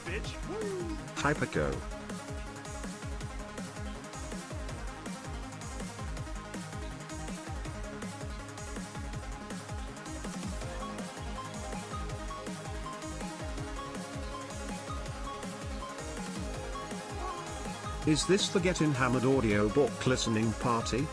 bitch. Woo! Hypergo. Is this the Getting Hammered audiobook listening party?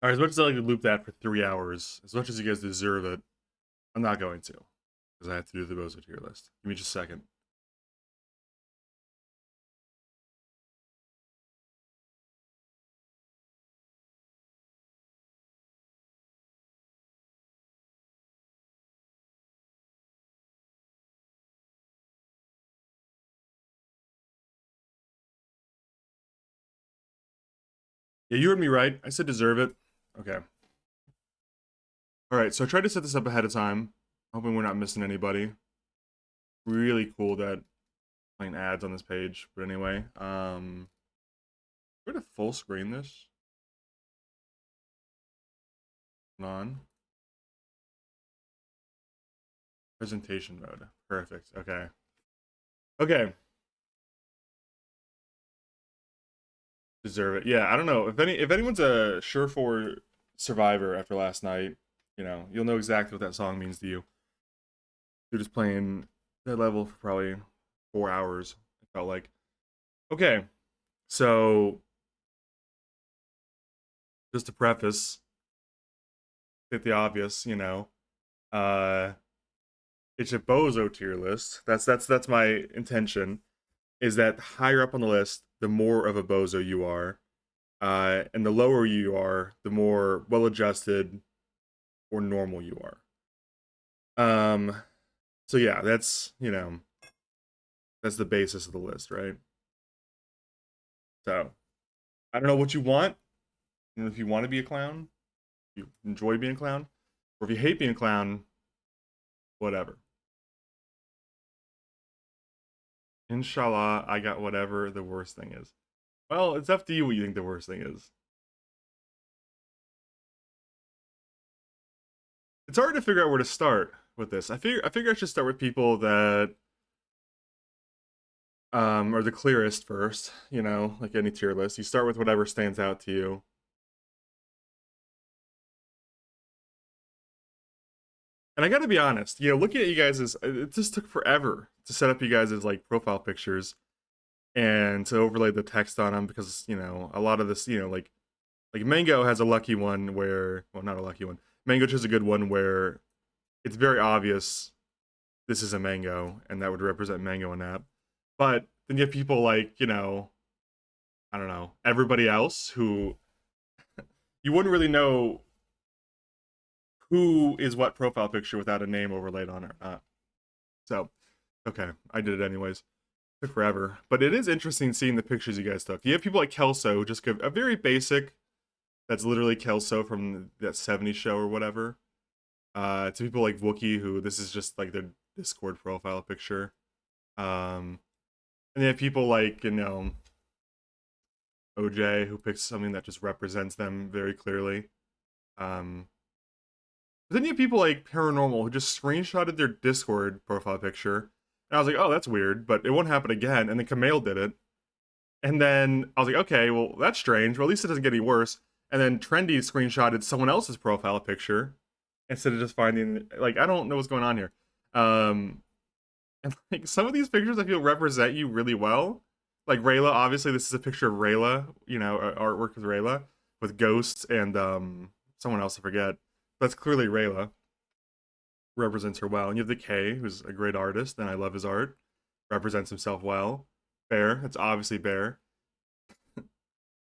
Alright, as much as I like to loop that for 3 hours, as much as you guys deserve it, I'm not going to. Because I have to do the Bozo tier list. Give me just a second. Yeah, you heard me right. I said deserve it. Okay. All right, so I tried to set this up ahead of time, hoping we're not missing anybody. Really cool that playing ads on this page, but anyway, we're gonna full screen this. On presentation mode. Perfect. Okay. Okay. Deserve it. Yeah, I don't know. If anyone's a Surefour survivor after last night, you'll know exactly what that song means to you. You're just playing that level for probably 4 hours, it felt like. Okay. So just to preface, state the obvious, uh it's a Bozo tier list. That's my intention. Is that higher up on the list, the more of a Bozo you are. And the lower you are, the more well-adjusted or normal you are. So yeah, that's that's the basis of the list, right? So I don't know what you want. If you want to be a clown, if you enjoy being a clown, or if you hate being a clown, whatever. Inshallah, I got whatever the worst thing is. Well, it's up to you what you think the worst thing is. It's hard to figure out where to start with this. I figure I should start with people that are the clearest first, like any tier list. You start with whatever stands out to you. And I gotta be honest, looking at you guys it just took forever to set up you guys' like profile pictures and to overlay the text on them because, a lot of this, like Mango has a lucky one where, well, not a lucky one. Mango chose a good one where it's very obvious this is a mango and that would represent mango in app. But then you have people like, I don't know, everybody else who you wouldn't really know who is what profile picture without a name overlaid on it or not. So, okay, I did it anyways. Took forever. But it is interesting seeing the pictures you guys took. You have people like Kelso who just give a very basic, that's literally Kelso from that 70s show or whatever. To people like Wookie who this is just like their Discord profile picture. And then you have people like, OJ who picks something that just represents them very clearly. But then you have people like Paranormal who just screenshotted their Discord profile picture. And I was like, oh, that's weird, but it won't happen again. And then Kamale did it. And then I was like, okay, well, that's strange. Well, at least it doesn't get any worse. And then Trendy screenshotted someone else's profile picture instead of just finding, like, I don't know what's going on here. And like some of these pictures I feel represent you really well. Like Rayla, obviously this is a picture of Rayla, artwork with Rayla with ghosts and someone else I forget. That's clearly Rayla. Represents her well. And you have the K, who's a great artist, and I love his art. Represents himself well. Bear, it's obviously Bear.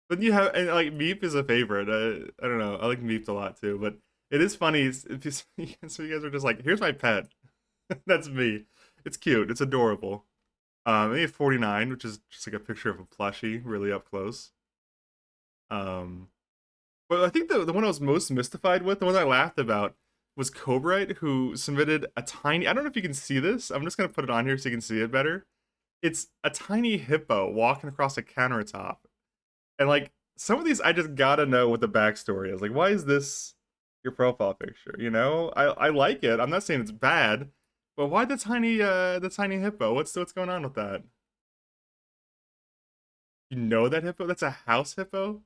But you have, and like Meep is a favorite. I don't know, I like Meep a lot too. But it is funny. So you guys are just like, here's my pet. That's me. It's cute. It's adorable. I have 49, which is just like a picture of a plushie, really up close. But I think the one I was most mystified with, the one I laughed about, was Cobrite, who submitted a tiny. I don't know if you can see this. I'm just gonna put it on here so you can see it better. It's a tiny hippo walking across a countertop, and like some of these, I just gotta know what the backstory is. Like, why is this your profile picture? I like it. I'm not saying it's bad, but why the tiny hippo? What's going on with that? You know that hippo? That's a house hippo.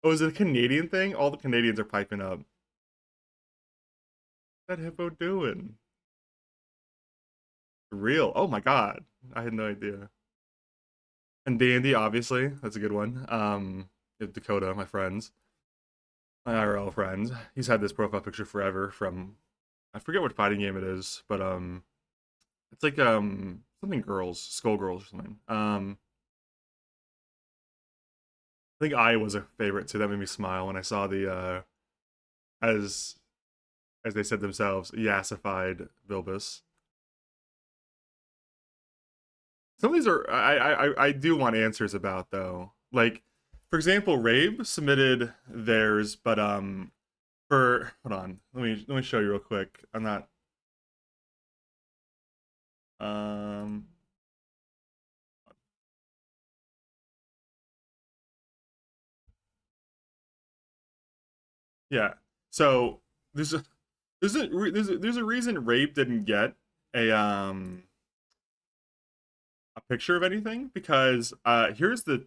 Oh, is it a Canadian thing? All the Canadians are piping up. What's that hippo doing? Real. Oh my god. I had no idea. And Dandy, obviously. That's a good one. Dakota, my friends. My IRL friend. He's had this profile picture forever from I forget what fighting game it is, but it's like something girls, Skullgirls or something. I think I was a favorite too. That made me smile when I saw the as they said themselves, yassified Bilbus. Some of these are I do want answers about though. Like, for example, Rabe submitted theirs, but for hold on, let me show you real quick. I'm not um yeah. So there's a there's a reason Rape didn't get a picture of anything because here's the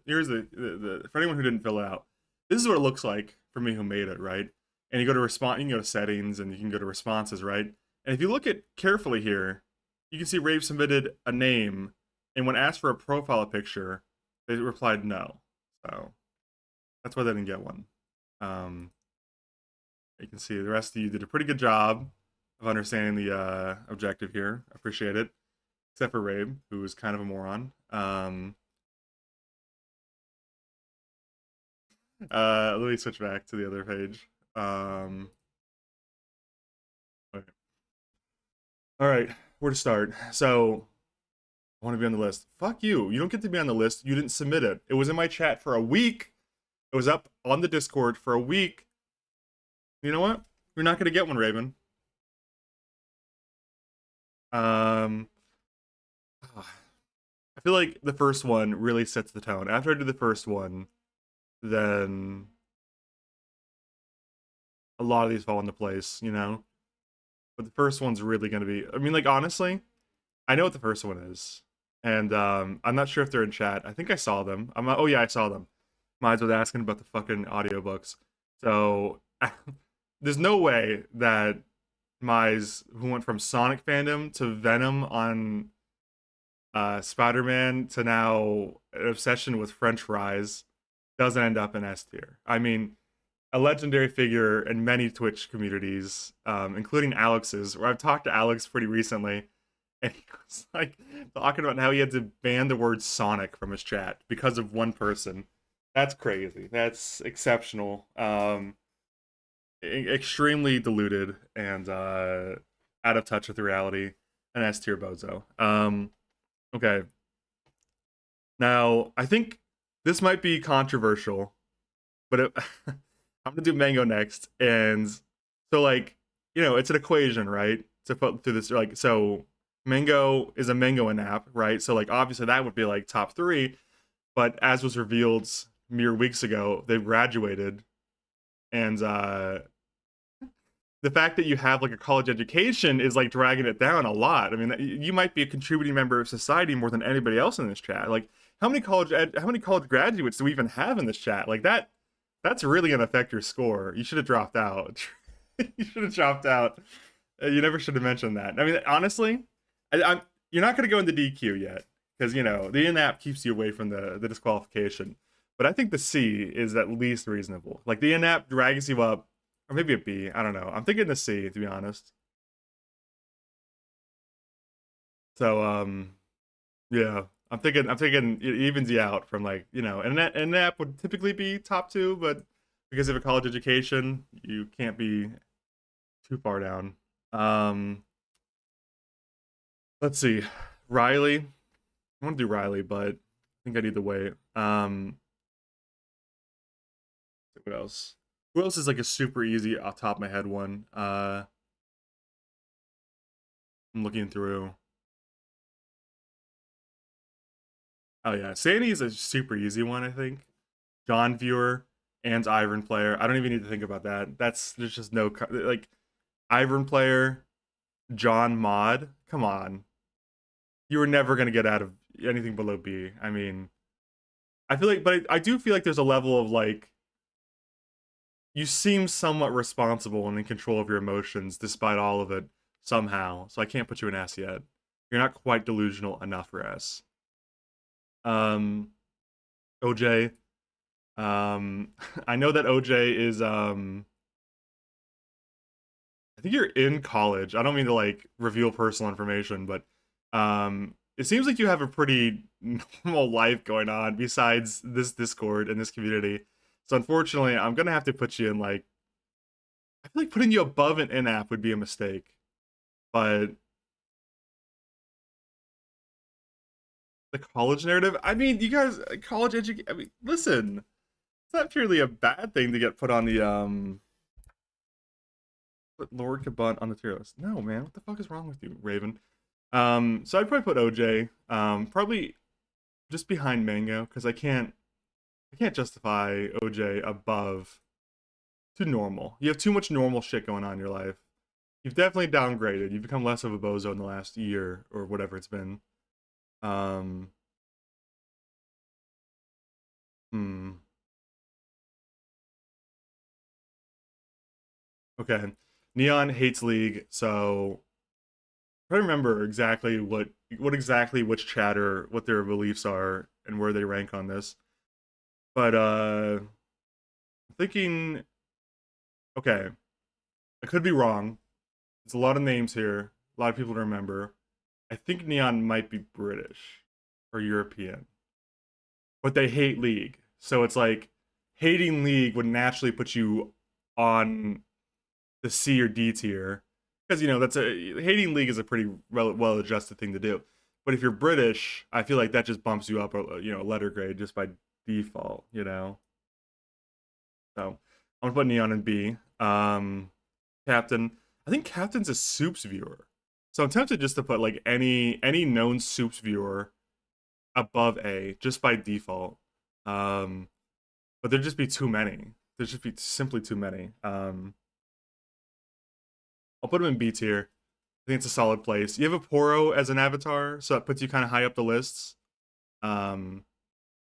for anyone who didn't fill it out, this is what it looks like for me who made it, right? And you go to respond, you can go to settings and you can go to responses, right? And if you look at carefully here, you can see Rave submitted a name, and when asked for a profile picture, they replied no. So that's why they didn't get one. Um, you can see the rest of you did a pretty good job of understanding the objective here. Appreciate it, except for Rabe, who was kind of a moron. Let me switch back to the other page. Okay. All right, where to start? So, I want to be on the list. Fuck you. You don't get to be on the list. You didn't submit it. It was in my chat for a week. It was up on the Discord for a week. You know what? You're not going to get one, Raven. Um, I feel like the first one really sets the tone. After I do the first one, then a lot of these fall into place, you know? But the first one's really going to be, I mean, like, honestly, I know what the first one is. And I'm not sure if they're in chat. I think I saw them. I'm not, oh yeah, I saw them. Miles was asking about the fucking audiobooks. So there's no way that Mize, who went from Sonic fandom to Venom on Spider-Man to now an obsession with French fries, doesn't end up in S tier. I mean, a legendary figure in many Twitch communities, including Alex's, where I've talked to Alex pretty recently, and he was like talking about how he had to ban the word Sonic from his chat because of one person. That's crazy. That's exceptional. Extremely diluted and out of touch with reality. An S tier Bozo. Okay. Now, I think this might be controversial, but I'm gonna do Mango next, and so like it's an equation, right? To put through this, like so, Mango is a Mango in app, right? So like obviously that would be like top three, but as was revealed mere weeks ago, they've graduated, and the fact that you have like a college education is like dragging it down a lot. I mean, you might be a contributing member of society more than anybody else in this chat. Like, how many college graduates do we even have in this chat? Like that's really gonna affect your score. You should have dropped out. You should have dropped out. You never should have mentioned that. I mean, honestly, I'm you're not gonna go into DQ yet because the in-app keeps you away from the disqualification. But I think the C is at least reasonable. Like the in-app drags you up, or maybe a B. I don't know. I'm thinking the C, to be honest. So yeah, I'm thinking it evens you out from like and that app would typically be top two, but because of a college education, you can't be too far down. Um, let's see, Riley. I want to do Riley, but I think I need to wait. What else? Who else is like a super easy off top of my head one? I'm looking through. Oh yeah, Sandy is a super easy one, I think. John Viewer and Iron Player. I don't even need to think about that. There's just no like Iron Player, John Mod. Come on, you were never gonna get out of anything below B. I mean, I feel like, but I do feel like there's a level of like you seem somewhat responsible and in control of your emotions despite all of it somehow. So I can't put you in S yet. You're not quite delusional enough for S. OJ. I know that OJ is I think you're in college. I don't mean to like reveal personal information, but it seems like you have a pretty normal life going on besides this Discord and this community. So unfortunately, I'm gonna have to put you in like I feel like putting you above an in-app would be a mistake. But the college narrative, I mean, you guys college education I mean, listen, it's not purely a bad thing to get put on the put Lord Cabut on the tier list. No, man, what the fuck is wrong with you, Raven? So I'd probably put OJ. Probably just behind Mango because I can't justify OJ above too normal. You have too much normal shit going on in your life. You've definitely downgraded. You've become less of a bozo in the last year or whatever it's been. Um, hmm. Okay. Neon hates League, so I remember exactly what exactly which chatter, what their beliefs are, and where they rank on this. But I'm thinking, okay, I could be wrong. It's a lot of names here, a lot of people to remember. I think Neon might be British or European, but they hate League. So it's like hating League would naturally put you on the C or D tier because that's a hating League is a pretty well adjusted thing to do. But if you're British, I feel like that just bumps you up a letter grade just by default. So I'm gonna put Neon in B. Captain. I think Captain's a Soups viewer. So I'm tempted just to put like any known Soups viewer above A just by default. Um, but there'd just be too many. There'd just be simply too many. I'll put him in B tier. I think it's a solid place. You have a Poro as an avatar, so that puts you kind of high up the lists. Because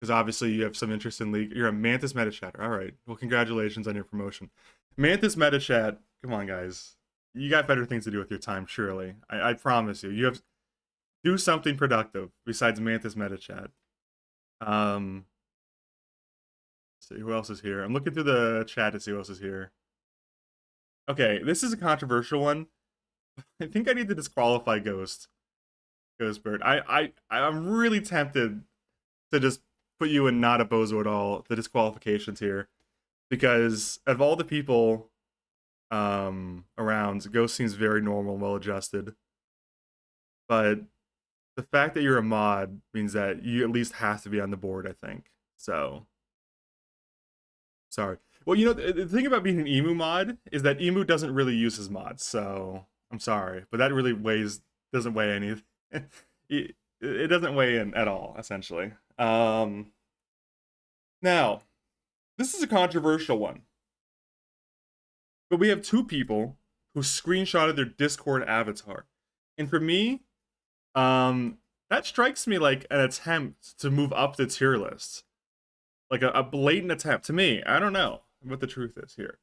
obviously you have some interest in League. You're a Mantis meta chatter. All right. Well, congratulations on your promotion. Mantis meta chat. Come on, guys. You got better things to do with your time, surely. I promise you. You have do something productive besides Mantis meta chat. Let's see who else is here. I'm looking through the chat to see who else is here. Okay, this is a controversial one. I think I need to disqualify Ghostbird. I'm really tempted to just put you in not a bozo at all. The disqualifications here, because of all the people around, Ghost seems very normal and well adjusted. But the fact that you're a mod means that you at least have to be on the board, I think. So sorry. Well, the thing about being an emu mod is that emu doesn't really use his mods, so I'm sorry, but that really doesn't weigh anything. it doesn't weigh in at all, essentially. Now, this is a controversial one, but we have two people who screenshotted their Discord avatar, and for me, that strikes me like an attempt to move up the tier list, like a blatant attempt. To me, I don't know what the truth is here.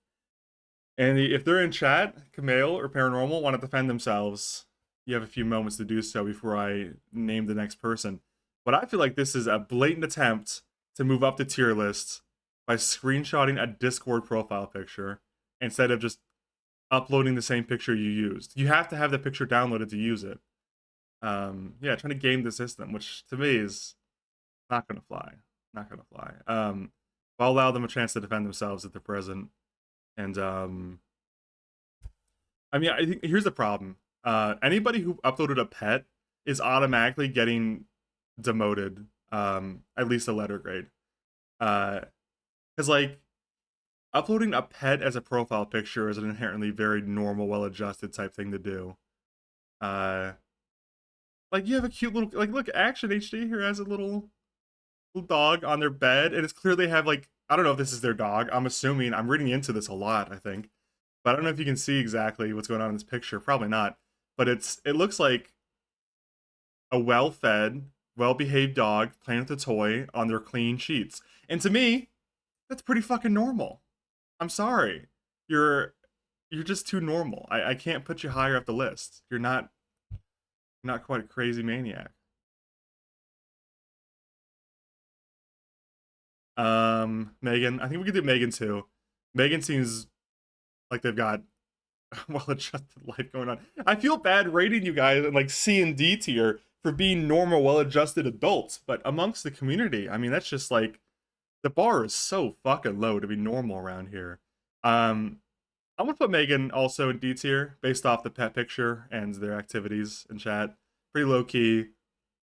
And if they're in chat, Kamale or Paranormal want to defend themselves, you have a few moments to do so before I name the next person. But I feel like this is a blatant attempt to move up the tier list by screenshotting a Discord profile picture instead of just uploading the same picture you used. You have to have the picture downloaded to use it. Yeah, trying to game the system, which to me is not gonna fly. Not gonna fly. I'll allow them a chance to defend themselves if they're present. And I mean, I think here's the problem. Anybody who uploaded a pet is automatically getting demoted, at least a letter grade. Because like uploading a pet as a profile picture is an inherently very normal, well-adjusted type thing to do. Like you have a cute little look, Action HD here has a little dog on their bed, and it's clear they have like, I don't know if this is their dog. I'm reading into this a lot, I think. But I don't know if you can see exactly what's going on in this picture. Probably not. But it looks like a well-fed, well-behaved dog playing with a toy on their clean sheets. And to me, that's pretty fucking normal. I'm sorry. You're just too normal. I can't put you higher up the list. You're not quite a crazy maniac. Megan. I think we could do Megan too. Megan seems like they've got well-adjusted life going on. I feel bad rating you guys in like C and D tier for being normal, well-adjusted adults, but amongst the community, I mean, that's just like the bar is so fucking low to be normal around here. I'm gonna put Megan also in D tier based off the pet picture and their activities in chat. Pretty low key,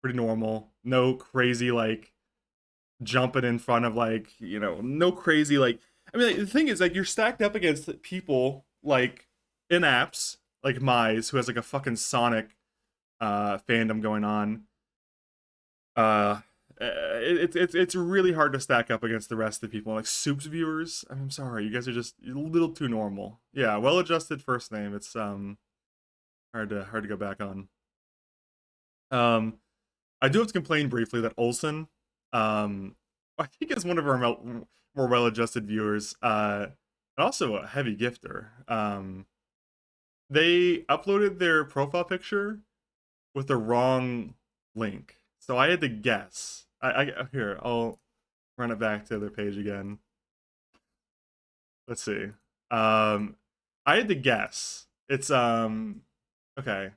pretty normal. No crazy like jumping in front of like no crazy like. I mean, like, the thing is like you're stacked up against people like in apps like Mize, who has like a fucking Sonic fandom going on. Uh, it's really hard to stack up against the rest of the people. Like Soup's viewers, I'm sorry, you guys are just a little too normal. Yeah, well-adjusted first name. It's hard to go back on. Um, I do have to complain briefly that Olsen, um, I think is one of our more well-adjusted viewers, and also a heavy gifter. They uploaded their profile picture with the wrong link, so I had to guess. Here, I'll run it back to their page again. Let's see. I had to guess. It's okay.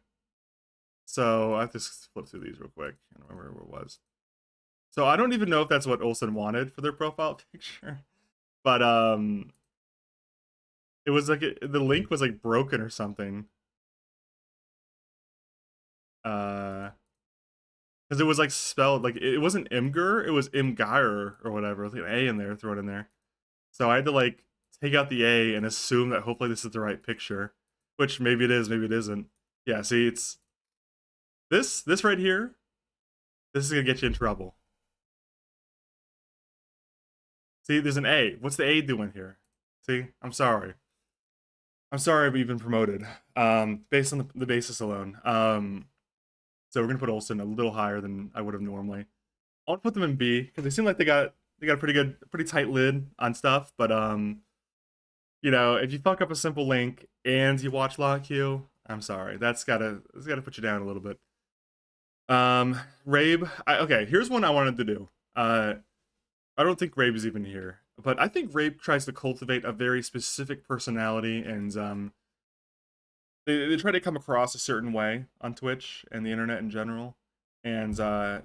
So I have to flip through these real quick. I don't remember what it was. So I don't even know if that's what Olsen wanted for their profile picture, but it was like the link was like broken or something. Because it was like spelled like it wasn't Imgur, it was Imgir or whatever. With an A in there, throw it in there. So I had to like take out the A and assume that hopefully this is the right picture, which maybe it is, maybe it isn't. Yeah, see, it's this right here. This is gonna get you in trouble. See, there's an A. What's the A doing here? See, I'm sorry. I'm sorry we've been promoted. Based on the basis alone. So we're gonna put Olsen a little higher than I would have normally. I want to put them in B because they seem like they got a pretty tight lid on stuff. But if you fuck up a simple link and you watch Lock Q, I'm sorry. That's gotta put you down a little bit. Rabe. Okay, here's one I wanted to do. I don't think Rabe is even here, but I think Rabe tries to cultivate a very specific personality, and they try to come across a certain way on Twitch and the internet in general, and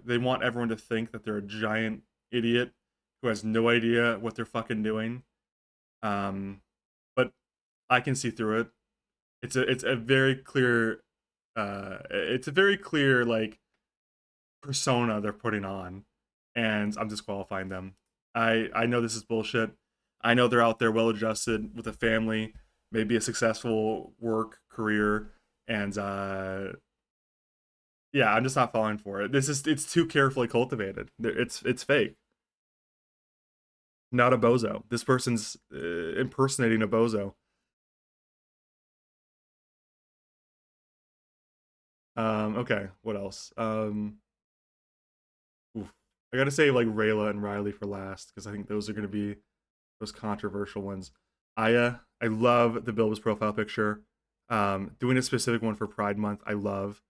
they want everyone to think that they're a giant idiot who has no idea what they're fucking doing. But I can see through it. It's a very clear like persona they're putting on, and I'm disqualifying them. I know this is bullshit. I know they're out there well adjusted with a family, maybe a successful work career, and yeah, I'm just not falling for it. It's too carefully cultivated. It's fake. Not a bozo. This person's impersonating a bozo. Okay, what else? Oof. I gotta say like Rayla and Riley for last because I think those are gonna be those controversial ones. I love the Bilbos profile picture. Doing a specific one for Pride Month, I love,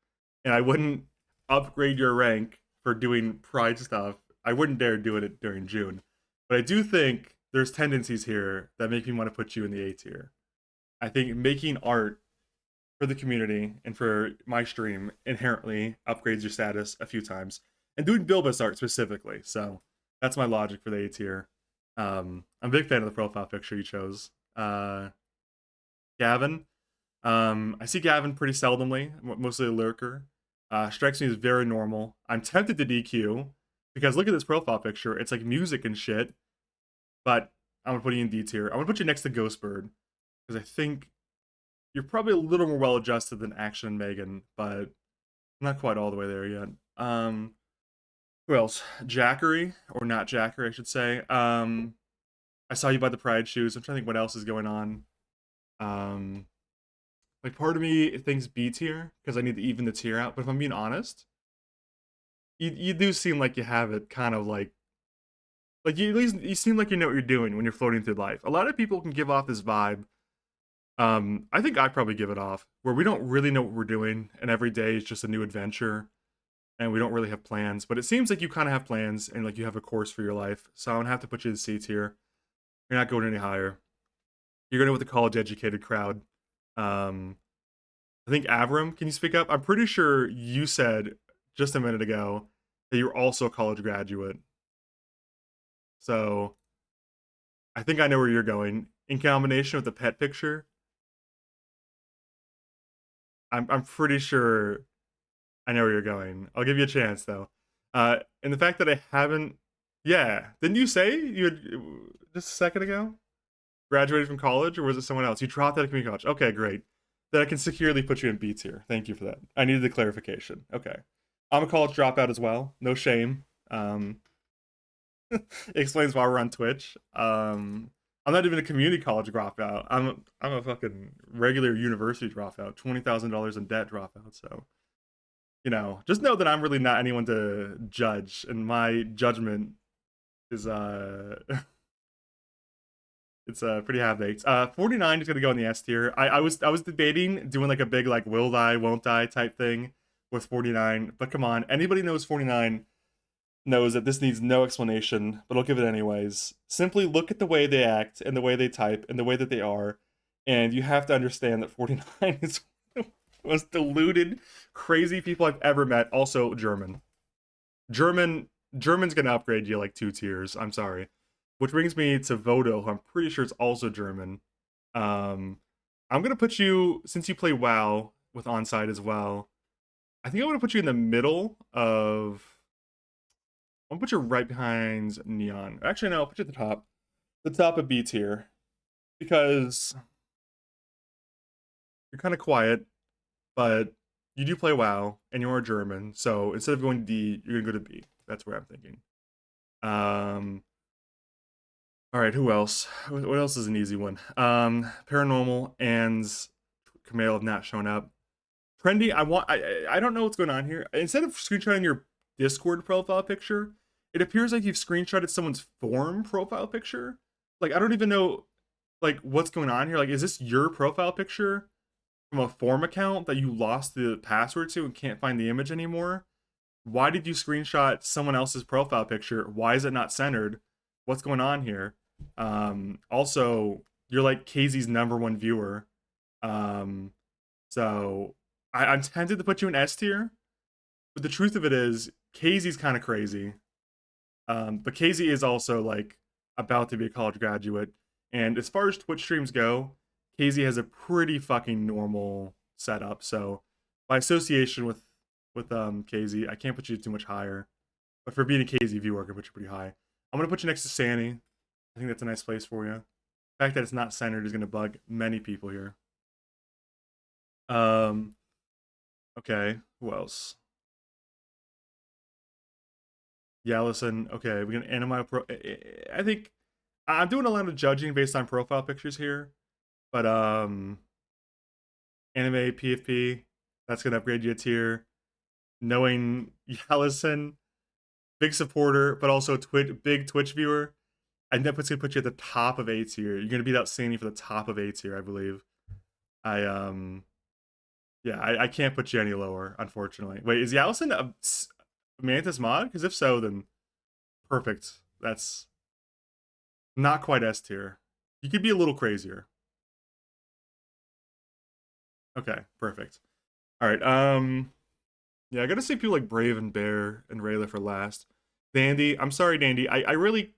and I wouldn't upgrade your rank for doing Pride stuff. I wouldn't dare do it during June, but I do think there's tendencies here that make me want to put you in the A tier. I think making art for the community and for my stream inherently upgrades your status a few times, and doing Bilbos art specifically. So that's my logic for the A tier. I'm a big fan of the profile picture you chose. Gavin. I see Gavin pretty seldomly, mostly a lurker. Strikes me as very normal. I'm tempted to DQ because look at this profile picture. It's like music and shit. But I'm gonna put you in D tier. I'm gonna put you next to Ghostbird because I think you're probably a little more well adjusted than Action and Megan, but not quite all the way there yet. Who else? Jackery, or not Jackery, I should say. I saw you buy the Pride shoes. I'm trying to think what else is going on. Um, like part of me thinks B tier because I need to even the tier out. But if I'm being honest, you do seem like you have it kind of like you at least you seem like you know what you're doing when you're floating through life. A lot of people can give off this vibe. I think I probably give it off where we don't really know what we're doing, and every day is just a new adventure, and we don't really have plans. But it seems like you kind of have plans and like you have a course for your life. So I'm gonna have to put you in C tier. You're not going any higher. You're going with the college educated crowd. Um, I think Avram, can you speak up? I'm pretty sure you said just a minute ago that you're also a college graduate. So I think I know where you're going. In combination with the pet picture, I'm pretty sure I know where you're going. I'll give you a chance though. And the fact that I haven't, yeah, didn't you say you had just a second ago graduated from college, or was it someone else? You dropped out of community college. Okay, great. Then I can securely put you in B tier. Thank you for that. I needed the clarification. Okay. I'm a college dropout as well. No shame. Explains why we're on Twitch. I'm not even a community college dropout. I'm a fucking regular university dropout. $20,000 in debt dropout. So just know that I'm really not anyone to judge, and my judgment is it's pretty half baked. 49 is gonna go in the S tier. I was debating doing like a big like will die won't die type thing with 49, but come on, anybody knows 49 knows that this needs no explanation, but I'll give it anyways. Simply look at the way they act and the way they type and the way that they are, and you have to understand that 49 is one of the most deluded, crazy people I've ever met. Also German. German's gonna upgrade you like 2 tiers. I'm sorry. Which brings me to Vodo, who I'm pretty sure is also German. I'm gonna put you, since you play WoW with Onside as well. I think I'm gonna put you in the middle of. I'm gonna put you right behind Neon. Actually, no, I'll put you at the top of B tier, because you're kind of quiet, but you do play WoW and you're German. So instead of going to D, you're gonna go to B. That's where I'm thinking. All right, who else? What else is an easy one? Paranormal and Camille have not shown up. Trendy, I don't know what's going on here. Instead of screenshotting your Discord profile picture, it appears like you've screenshotted someone's form profile picture. Like, I don't even know like what's going on here. Like, is this your profile picture from a form account that you lost the password to and can't find the image anymore? Why did you screenshot someone else's profile picture? Why is it not centered? What's going on here? Also, you're like KZ's #1 viewer. So I'm tempted to put you in S tier, but the truth of it is KZ's kind of crazy. But KZ is also like about to be a college graduate, and as far as Twitch streams go, KZ has a pretty fucking normal setup. So by association with KZ, I can't put you too much higher. But for being a KZ viewer, I can put you pretty high. I'm gonna put you next to Sani. I think that's a nice place for you. The fact that it's not centered is gonna bug many people here. Um, okay, who else? Yallison. Okay, we're gonna anime pro. I think I'm doing a lot of judging based on profile pictures here, but anime PFP, that's gonna upgrade you a tier. Knowing Yallison, big supporter, but also big Twitch viewer. I think that's gonna put you at the top of A tier. You're gonna beat out Sani for the top of A tier, I believe. I can't put you any lower, unfortunately. Wait, is Yallison a Mantis mod? Because if so, then perfect. That's not quite S tier. You could be a little crazier. Okay, perfect. All right. Yeah, I gotta say people like Brave and Bear and Rayla for last. Dandy, I'm sorry, Dandy. I really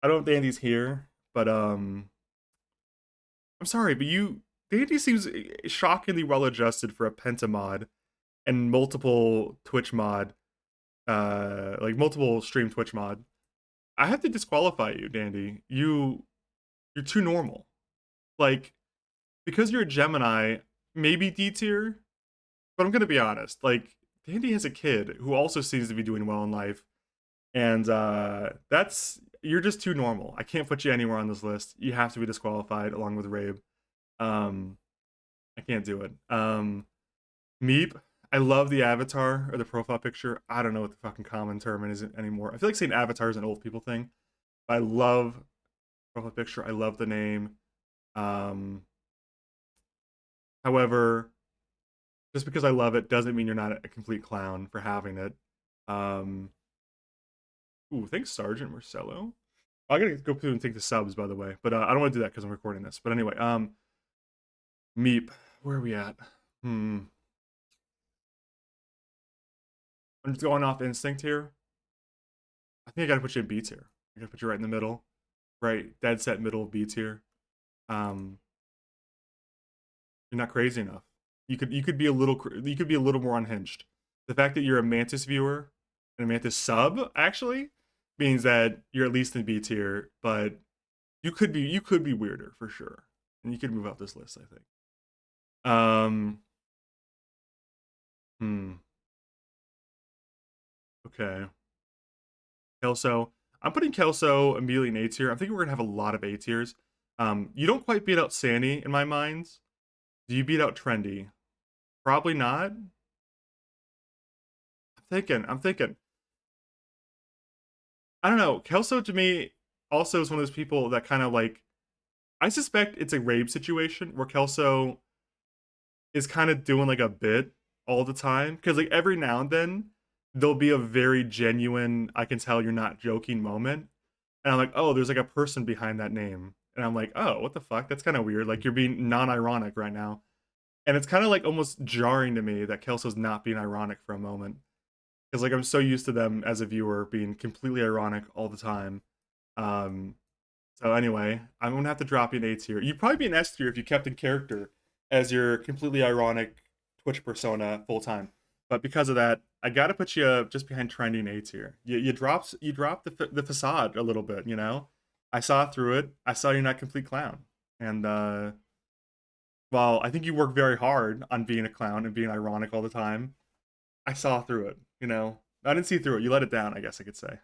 I don't know if Dandy's here, but I'm sorry, but Dandy seems shockingly well adjusted for a pentamod and multiple Twitch mod, like multiple stream Twitch mod. I have to disqualify you, Dandy. You're too normal. Like, because you're a Gemini, maybe D tier, but I'm gonna be honest. Like, Dandy has a kid who also seems to be doing well in life, and that's you're just too normal. I can't put you anywhere on this list. You have to be disqualified along with Rabe. I can't do it. Meep. I love the avatar or the profile picture. I don't know what the fucking common term is anymore. I feel like saying avatar is an old people thing. But I love profile picture. I love the name. However, just because I love it doesn't mean you're not a complete clown for having it. Ooh, thanks, Sergeant Marcello. I gotta go through and take the subs, by the way, but I don't want to do that because I'm recording this. But anyway, Meep, where are we at? I'm just going off instinct here. I think I gotta put you in B tier. I gotta put you right in the middle, right, dead set middle of B tier. You're not crazy enough. You could be a little more unhinged. The fact that you're a Mantis viewer and a Mantis sub actually means that you're at least in B tier, but you could be weirder for sure, and you could move out this list, I think. Um, hmm. Okay. Kelso. I'm putting Kelso immediately in A tier. I'm thinking we're gonna have a lot of A tiers. You don't quite beat out Sandy in my mind. Do you beat out Trendy? Probably not. I'm thinking. I don't know. Kelso to me also is one of those people that kind of like I suspect it's a rape situation where Kelso is kind of doing like a bit all the time because like every now and then there'll be a very genuine I can tell you're not joking moment and I'm like oh there's like a person behind that name and I'm like oh what the fuck that's kind of weird like you're being non-ironic right now and it's kind of like almost jarring to me that Kelso's not being ironic for a moment because like I'm so used to them as a viewer being completely ironic all the time. um so anyway, I'm gonna have to drop you an A tier. You'd probably be an S tier if you kept in character as your completely ironic Twitch persona full time. But because of that, I gotta put you just behind trending A tier. You dropped the facade a little bit. You know, I saw through it. I saw you're not a complete clown. And while I think you work very hard on being a clown and being ironic all the time, I saw through it. You know, I didn't see through it. You let it down, I guess I could say.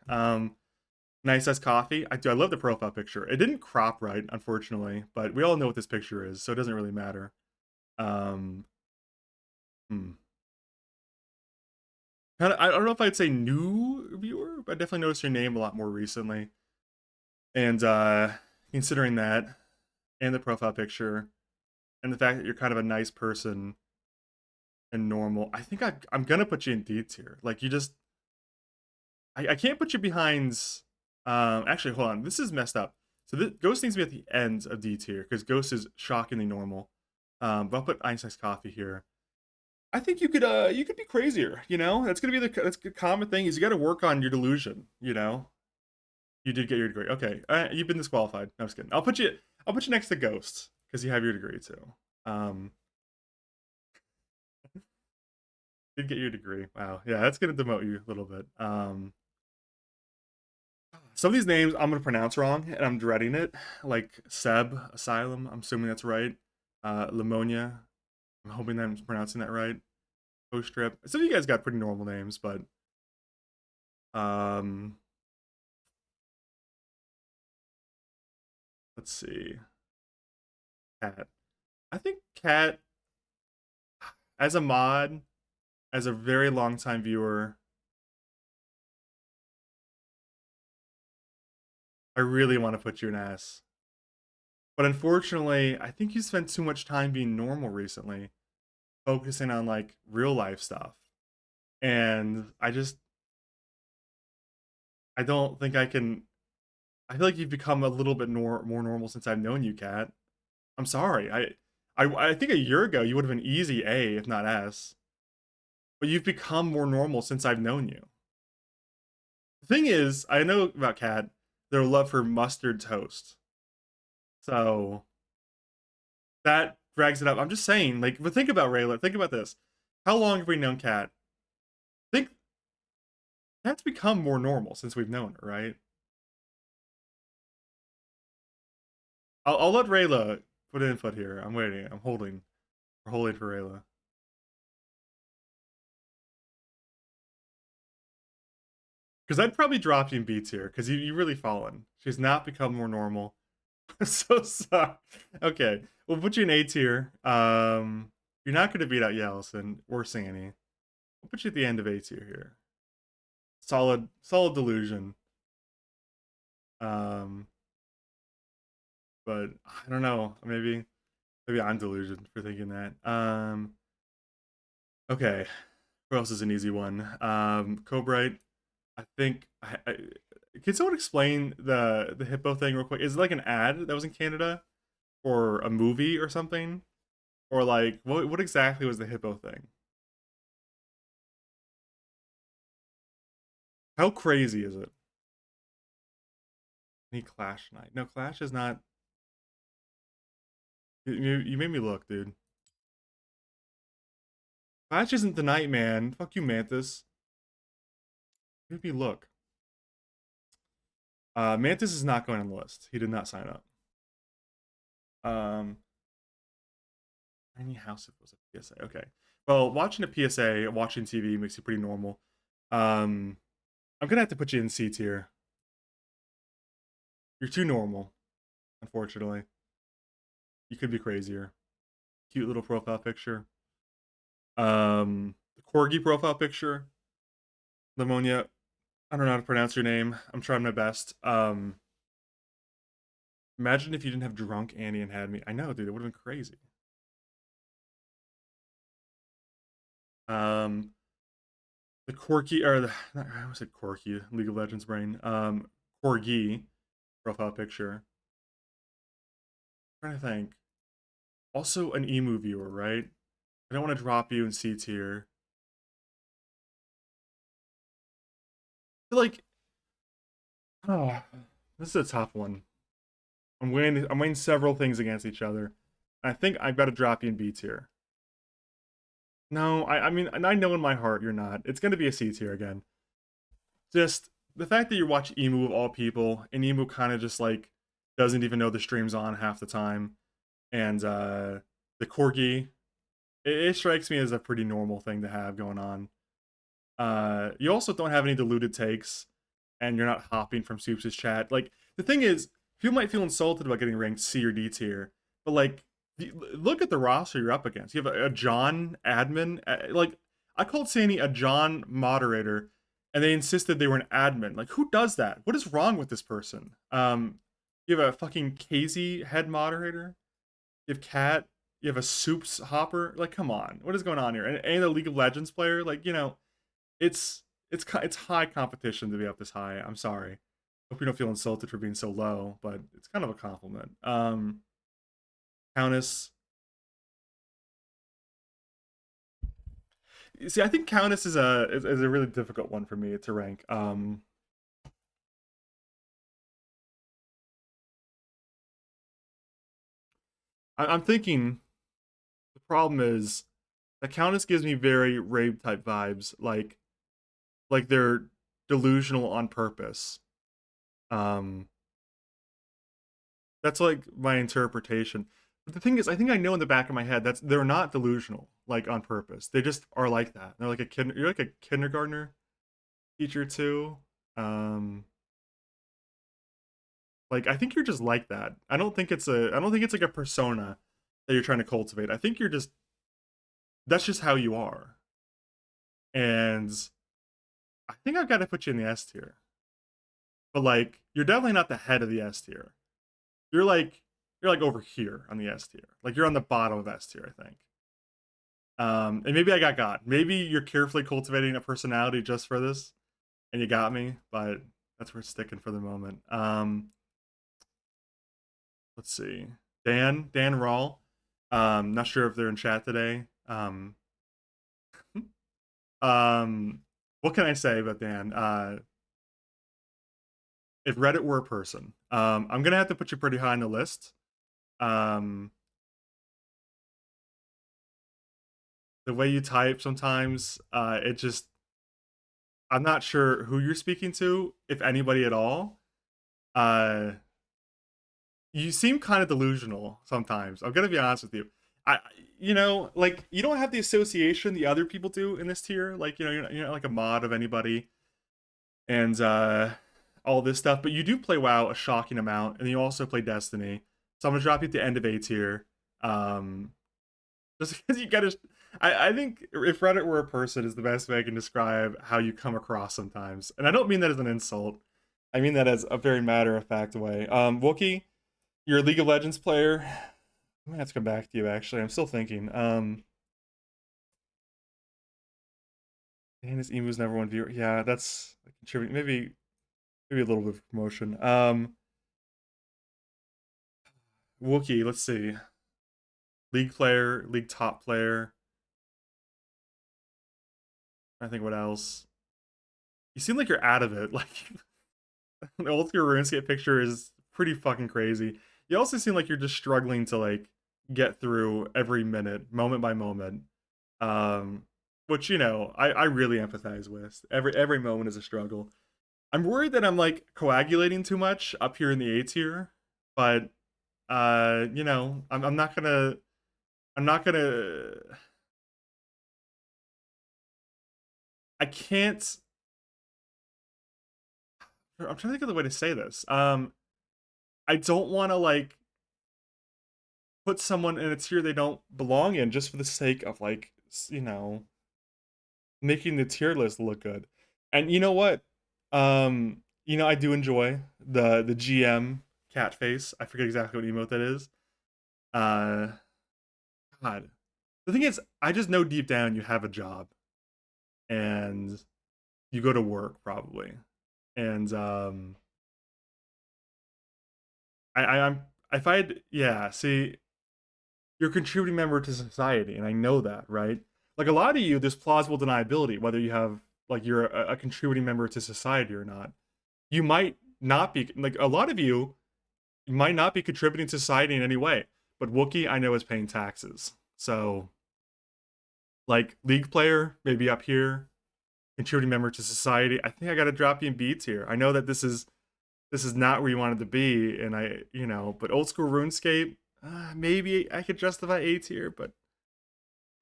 Nice as coffee. I do. I love the profile picture. It didn't crop right, unfortunately, but we all know what this picture is, so it doesn't really matter. Um, hmm. Kind of. I don't know if I'd say new viewer, but I definitely noticed your name a lot more recently. And considering that, and the profile picture, and the fact that you're kind of a nice person and normal, I think I'm gonna put you in D tier. Like you just, I can't put you behind. Actually, hold on. This is messed up. So Ghost needs to be at the end of D tier because Ghost is shockingly normal. But I'll put Einstein's coffee here. I think you could be crazier. You know, that's gonna be that's the common thing is you got to work on your delusion. You know, you did get your degree. Okay, you've been disqualified. No, I'm just kidding. I'll put you next to Ghost because you have your degree too. Um, did get your degree. Wow. Yeah, that's gonna demote you a little bit. Some of these names I'm gonna pronounce wrong, and I'm dreading it. Like Seb Asylum, I'm assuming that's right. Limonia, I'm hoping that I'm pronouncing that right. Post Trip. Some of you guys got pretty normal names, but um, let's see. Cat. I think Cat, as a mod, as a very long time viewer, I really want to put you in S. But unfortunately, I think you spent too much time being normal recently, focusing on like real life stuff. And I don't think I can. I feel like you've become a little bit more normal since I've known you, Kat. I'm sorry. I think a year ago you would have been easy A if not S, but you've become more normal since I've known you. The thing is, I know about Kat, their love for mustard toast, so that drags it up. I'm just saying, like, but think about Rayla. Think about this. How long have we known Kat? Think Kat's become more normal since we've known her, right? I'll let Rayla put input here. I'm waiting. I'm holding. We're holding for Rayla. Because I'd probably drop you in B tier because you really fallen. She's not become more normal. So sorry. Okay, we'll put you in A tier. You're not going to beat out Yellison or Sandy. We'll put you at the end of A tier here. Solid delusion. Um, but I don't know. Maybe I'm delusioned for thinking that. Okay. Who else is an easy one? Cobright. I think. Can someone explain the hippo thing real quick? Is it like an ad that was in Canada, or a movie or something, or like what exactly was the hippo thing? How crazy is it? Any Clash night? No, Clash is not. You made me look, dude. Clash isn't the night, man. Fuck you, Mantis. You made me look. Mantis is not going on the list. He did not sign up. Um, Tiny house if it was a PSA. Okay. Well, watching a PSA, watching TV makes you pretty normal. I'm gonna have to put you in C tier. You're too normal, unfortunately. You could be crazier. Cute little profile picture. The corgi profile picture. Limonia. I don't know how to pronounce your name. I'm trying my best. Imagine if you didn't have drunk Annie and had me. I know, dude. It would have been crazy. Um, the Corky or the I almost said Corky, League of Legends brain. Corgi profile picture. I'm trying to think. Also an emu viewer, right? I don't want to drop you in C tier. Like, oh, this is a tough one. I'm weighing several things against each other. I think I've got to drop you in B tier. No, I mean, and I know in my heart you're not. It's gonna be a C tier again. Just the fact that you watch Emu of all people, and Emu kind of just like doesn't even know the stream's on half the time, and the corgi, it strikes me as a pretty normal thing to have going on. You also don't have any diluted takes, and you're not hopping from Soups' chat. Like the thing is, people might feel insulted about getting ranked C or D tier, but like, look at the roster you're up against. You have a John admin. Like I called Sandy a John moderator, and they insisted they were an admin. Like who does that? What is wrong with this person? You have a fucking KZ head moderator. You have Cat. You have a Soups hopper. Like come on, what is going on here? And a League of Legends player. Like it's it's high competition to be up this high. I'm sorry. Hope you don't feel insulted for being so low, but it's kind of a compliment. Countess. See, I think Countess is a really difficult one for me to rank. I'm thinking the problem is that Countess gives me very rave type vibes, like they're delusional on purpose. Um, that's like my interpretation. But the thing is, I think I know in the back of my head that's they're not delusional, like on purpose. They just are like that. They're like a kid. You're like a kindergartner teacher too. Um, like I think you're just like that. I don't think it's like a persona that you're trying to cultivate. I think you're just that's just how you are. And I think I've got to put you in the S tier. But like you're definitely not the head of the S tier. You're like you're like over here on the S tier. Like you're on the bottom of S tier, I think. And maybe I got. Maybe you're carefully cultivating a personality just for this, and you got me. But that's where it's sticking for the moment. Let's see. Dan Rawl. Not sure if they're in chat today. What can I say about Dan? If Reddit were a person, I'm gonna have to put you pretty high on the list. Um, the way you type sometimes, it just I'm not sure who you're speaking to, if anybody at all. Uh, you seem kind of delusional sometimes. I'm gonna be honest with you. I, like you don't have the association the other people do in this tier. Like, you're not like a mod of anybody, and all this stuff. But you do play WoW a shocking amount, and you also play Destiny. So I'm gonna drop you at the end of A tier. Um, just because you gotta. I think if Reddit were a person is the best way I can describe how you come across sometimes, and I don't mean that as an insult. I mean that as a very matter of fact way. Wookie, you're a League of Legends player. I'm gonna have to come back to you. Actually, I'm still thinking. And his emu's never one viewer. Yeah, that's contributing. Maybe a little bit of promotion. Wookie, let's see. League player, league top player. I think what else? You seem like you're out of it. Like the old your RuneScape picture is pretty fucking crazy. You also seem like you're just struggling to like get through every minute, moment by moment. Um, which I really empathize with. Every moment is a struggle. I'm worried that I'm like coagulating too much up here in the A tier, but I'm not gonna. I'm not gonna. I can't. I'm trying to think of the way to say this. I don't want to like put someone in a tier they don't belong in just for the sake of like making the tier list look good. And you know what? I do enjoy the GM cat face. I forget exactly what emote that is. Uh, God, the thing is, I just know deep down you have a job and you go to work probably, and I'm if I'd yeah see you're a contributing member to society, and I know that, right? Like a lot of you, there's plausible deniability whether you have like you're a contributing member to society or not. You might not be like a lot of you might not be contributing to society in any way, but Wookie I know is paying taxes. So like league player, maybe up here, contributing member to society. I think I got to drop you in B tier. I know that this is not where you wanted to be, and but old school RuneScape, maybe I could justify A tier, but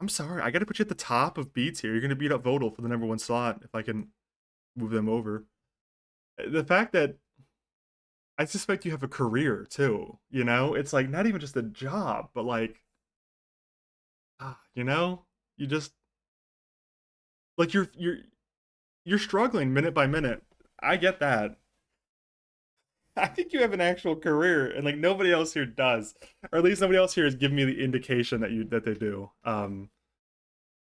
I'm sorry, I got to put you at the top of B tier. You're gonna beat up Vodal for the number one slot if I can move them over. The fact that I suspect you have a career too, it's like not even just a job, but like, you just like you're struggling minute by minute. I get that. I think you have an actual career, and like nobody else here does, or at least nobody else here has given me the indication that they do.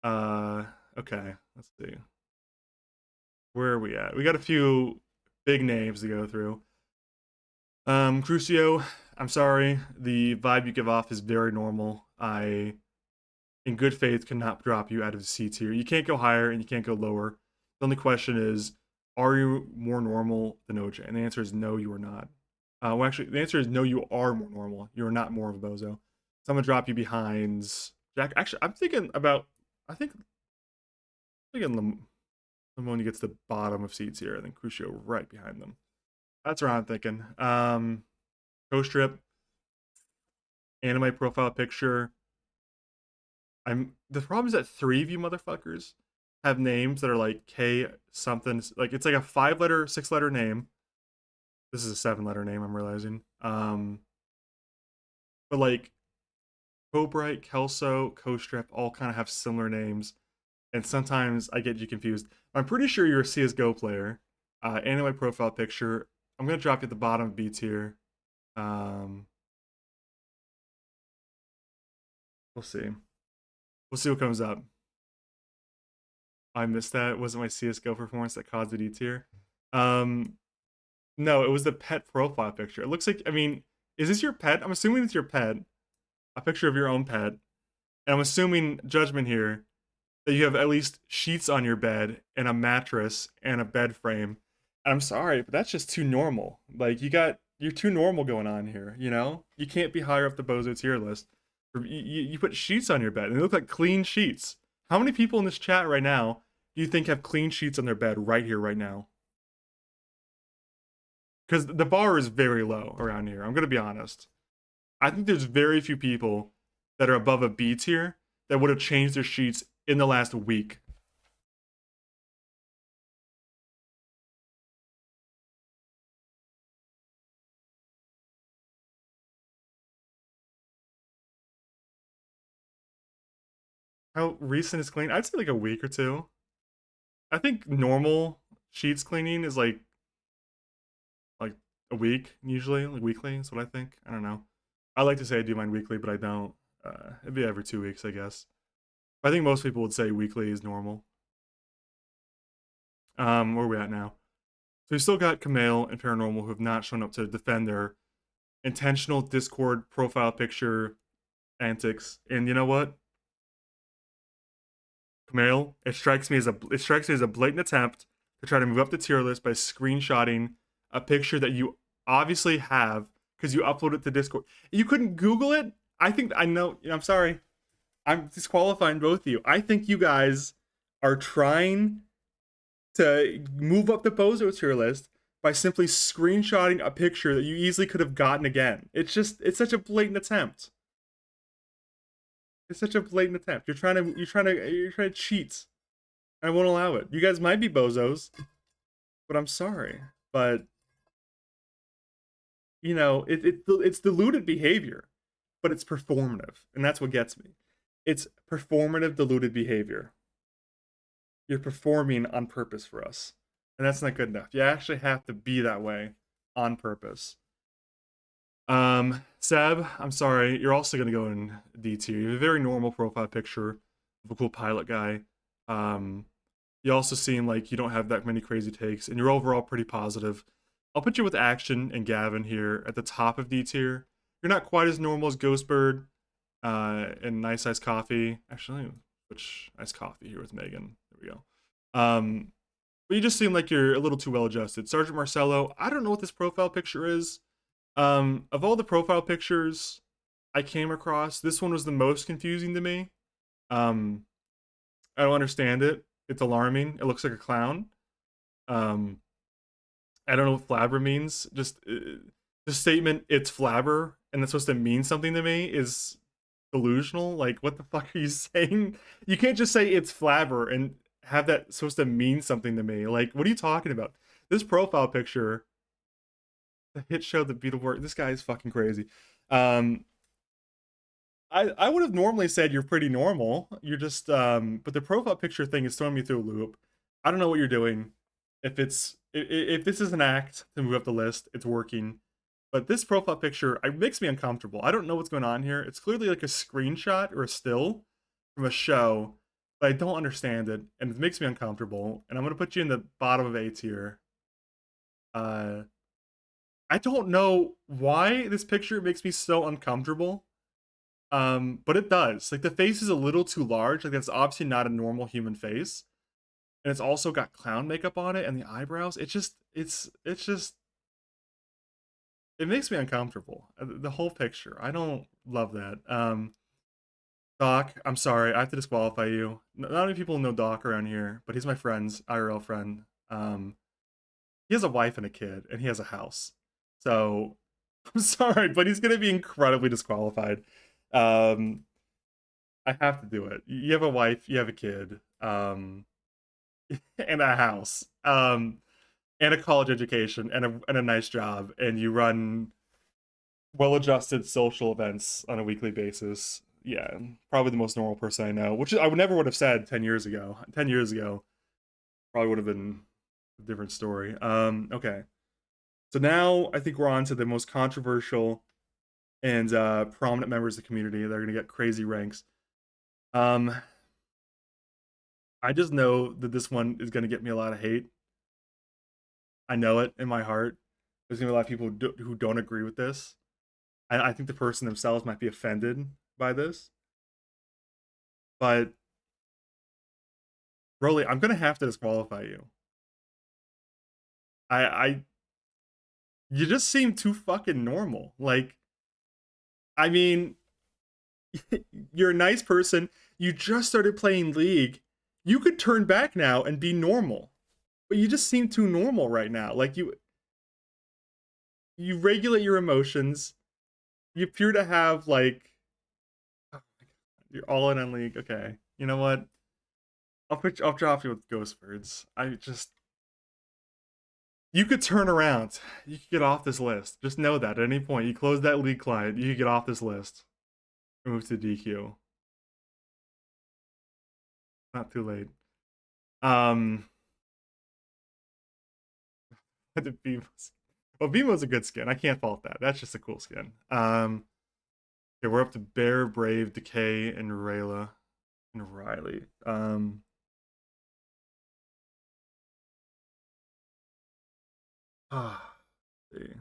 Uh, okay, let's see. Where are we at? We got a few big names to go through. Crucio, I'm sorry, the vibe you give off is very normal. I, in good faith, cannot drop you out of the C tier. You can't go higher and you can't go lower. The only question is, are you more normal than OJ? And the answer is no, you are not. Well, actually, the answer is no, you are more normal. You are not more of a bozo. So I'm gonna drop you behind Jack. Actually, I'm thinking about. I think Lamoni gets the bottom of seats here, and then Crucio right behind them. That's what I'm thinking. Co-strip, anime profile picture. The problem is that three of you motherfuckers have names that are like K something. Like it's like a 5-letter, 6-letter name. This is a 7-letter name, I'm realizing. But like Cobright, Kelso, Co-strip all kind of have similar names, and sometimes I get you confused. I'm pretty sure you're a CS:GO player. Anime profile picture. I'm gonna drop you at the bottom of B tier. Um, we'll see. We'll see what comes up. I missed that. It wasn't my CS:GO performance that caused the D tier. Um, no, it was the pet profile picture. It looks like. I mean, is this your pet? I'm assuming it's your pet. A picture of your own pet. And I'm assuming judgment here that you have at least sheets on your bed and a mattress and a bed frame. And I'm sorry, but that's just too normal. Like you're too normal going on here. You can't be higher up the Bozo tier list. You put sheets on your bed and they look like clean sheets. How many people in this chat right now do you think have clean sheets on their bed right here, right now? Because the bar is very low around here. I'm gonna be honest. I think there's very few people that are above a B tier that would have changed their sheets in the last week. How recent is clean? I'd say like a week or two. I think normal sheets cleaning is like a week usually, like weekly. That's what I think. I don't know. I like to say I do mine weekly, but I don't. It'd be every 2 weeks, I guess. I think most people would say weekly is normal. Where are we at now? So we still got Kamale and Paranormal who have not shown up to defend their intentional Discord profile picture antics. And you know what? Kamale, it strikes me as a blatant attempt to try to move up the tier list by screenshotting a picture that you obviously have because you upload it to Discord. You couldn't Google it? I think I know. I'm sorry. I'm disqualifying both of you. I think you guys are trying to move up the Bozo tier list by simply screenshotting a picture that you easily could have gotten again. It's such a blatant attempt. It's such a blatant attempt. You're trying to cheat. I won't allow it. You guys might be bozos, but I'm sorry. But it's diluted behavior, but it's performative, and that's what gets me. It's performative diluted behavior. You're performing on purpose for us, and that's not good enough. You actually have to be that way on purpose. Seb, I'm sorry. You're also gonna go in D tier. You have a very normal profile picture of a cool pilot guy. Um, you also seem like you don't have that many crazy takes, and you're overall pretty positive. I'll put you with Action and Gavin here at the top of D tier. You're not quite as normal as Ghostbird, and Nice Ice Coffee. Actually, which Ice Coffee here with Megan. There we go. But you just seem like you're a little too well adjusted. Sergeant Marcello, I don't know what this profile picture is. Of all the profile pictures I came across, this one was the most confusing to me. Um, I don't understand it. It's alarming. It looks like a clown. Um, I don't know what flabber means. Just the statement "it's flabber" and that's supposed to mean something to me is delusional. Like, what the fuck are you saying? You can't just say "it's flabber" and have that supposed to mean something to me. Like, what are you talking about? This profile picture, the hit show, the Beetle work. This guy is fucking crazy. Um, I would have normally said you're pretty normal. You're just but the profile picture thing is throwing me through a loop. I don't know what you're doing. If this is an act to move up the list, it's working. But this profile picture, it makes me uncomfortable. I don't know what's going on here. It's clearly like a screenshot or a still from a show, but I don't understand it, and it makes me uncomfortable. And I'm gonna put you in the bottom of A tier. I don't know why this picture makes me so uncomfortable. But it does. Like, the face is a little too large. Like, that's obviously not a normal human face. And it's also got clown makeup on it and the eyebrows. It's just it makes me uncomfortable. The whole picture. I don't love that. Doc, I'm sorry, I have to disqualify you. Not many people know Doc around here, but he's my friend's IRL friend. He has a wife and a kid, and he has a house. So I'm sorry, but he's gonna be incredibly disqualified. Um, I have to do it. You have a wife, you have a kid, and a house, and a college education, and a nice job, and you run well-adjusted social events on a weekly basis. Yeah, probably the most normal person I know, which I would never would have said 10 years ago. 10 years ago, probably would have been a different story. Okay. So now I think we're on to the most controversial and prominent members of the community. They're going to get crazy ranks. Um, I just know that this one is going to get me a lot of hate. I know it in my heart. There's going to be a lot of people who don't agree with this. I think the person themselves might be offended by this. But, Broly, I'm going to have to disqualify you. I you just seem too fucking normal. Like, I mean, you're a nice person. You just started playing League. You could turn back now and be normal. But you just seem too normal right now. Like, you regulate your emotions. You appear to have, like, oh my God, you're all in on League. Okay. You know what? I'll drop you with Ghost Birds. You could turn around. You could get off this list. Just know that at any point you close that League client, you could get off this list. Move to DQ. Not too late. The Beamos. Well, Beamo's a good skin. I can't fault that. That's just a cool skin. Okay, we're up to Bear, Brave, Decay, and Rayla and Riley. See.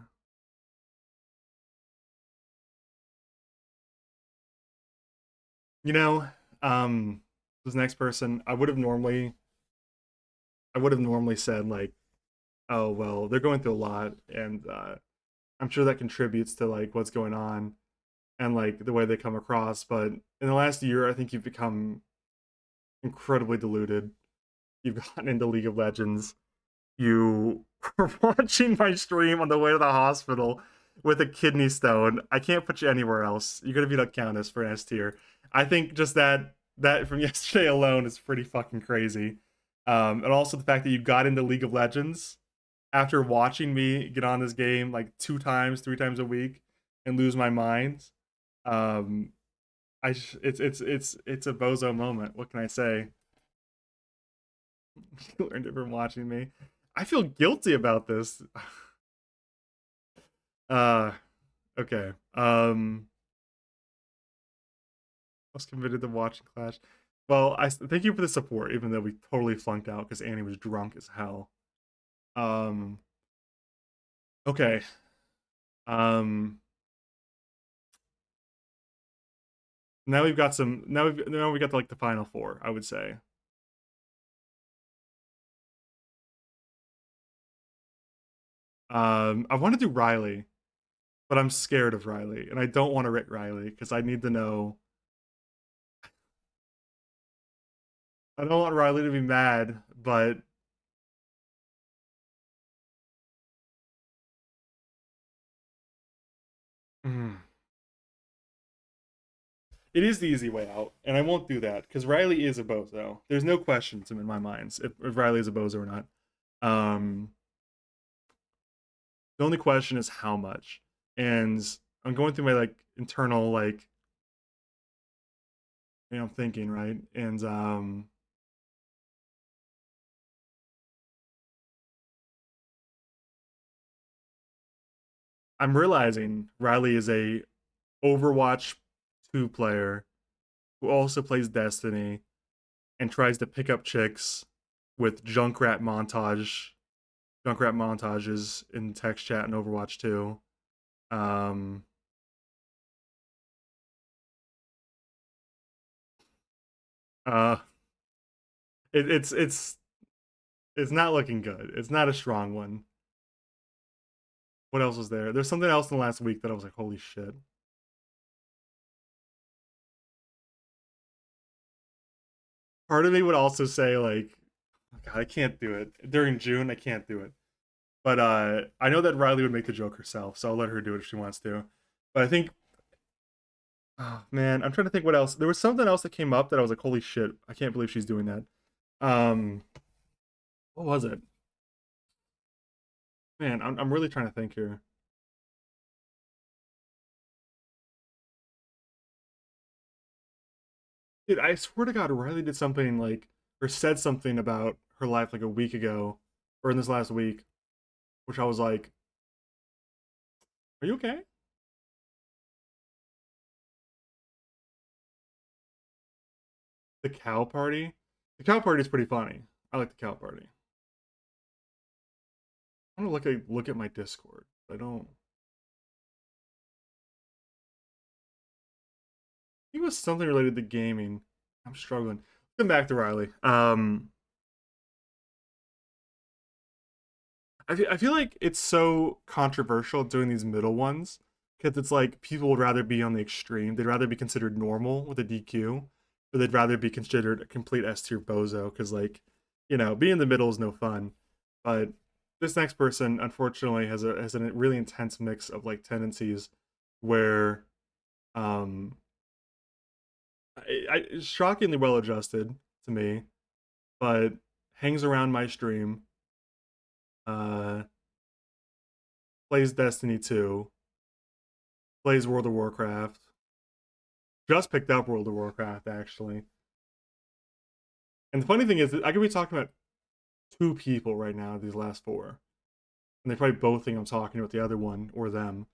You know, this next person, I would have normally said, like, oh well, they're going through a lot, and I'm sure that contributes to, like, what's going on and, like, the way they come across. But in the last year, I think you've become incredibly deluded. You've gotten into League of Legends. You were watching my stream on the way to the hospital with a kidney stone. I can't put you anywhere else. You're gonna be the Countess for an S tier. I think just that from yesterday alone is pretty fucking crazy. And also the fact that you got into League of Legends after watching me get on this game like 2 times, 3 times a week and lose my mind. Um, it's a bozo moment. What can I say? You learned it from watching me. I feel guilty about this. Uh, okay. Was committed to watching Clash. Well, I thank you for the support, even though we totally flunked out because Annie was drunk as hell. Um, okay. Um, now we've got some. Now we got like the final four. I would say. I want to do Riley, but I'm scared of Riley, and I don't want to rate Riley because I need to know. I don't want Riley to be mad, but mm, it is the easy way out, and I won't do that because Riley is a bozo. There's no questions in my minds if Riley is a bozo or not. Um, the only question is how much, and I'm going through my like internal like I'm thinking right, and I'm realizing Riley is a Overwatch 2 player who also plays Destiny and tries to pick up chicks with Junkrat montages in text chat and Overwatch 2. Um, uh, it, it's not looking good. It's not a strong one. What else was there? There's something else in the last week that I was like, holy shit. Part of me would also say like, God, I can't do it during June. I can't do it. But I know that Riley would make the joke herself, so I'll let her do it if she wants to. But I think, oh man, I'm trying to think what else. There was something else that came up that I was like, holy shit, I can't believe she's doing that. Um, what was it? Man, I'm really trying to think here. Dude, I swear to God, Riley did something like, or said something about her life like a week ago, or in this last week, which I was like, are you okay? The cow party? The cow party is pretty funny. I like the cow party. I'm gonna look at my Discord. I don't. It was something related to gaming. I'm struggling. Come back to Riley. I feel like it's so controversial doing these middle ones because it's like people would rather be on the extreme. They'd rather be considered normal with a DQ, or they'd rather be considered a complete S tier bozo because like, being in the middle is no fun. But this next person, unfortunately, has a really intense mix of like tendencies where um shockingly well adjusted to me, but hangs around my stream, uh, plays Destiny 2, plays World of Warcraft. Just picked up World of Warcraft actually. And the funny thing is that I could be talking about two people right now, these last four. And they probably both think I'm talking about the other one or them.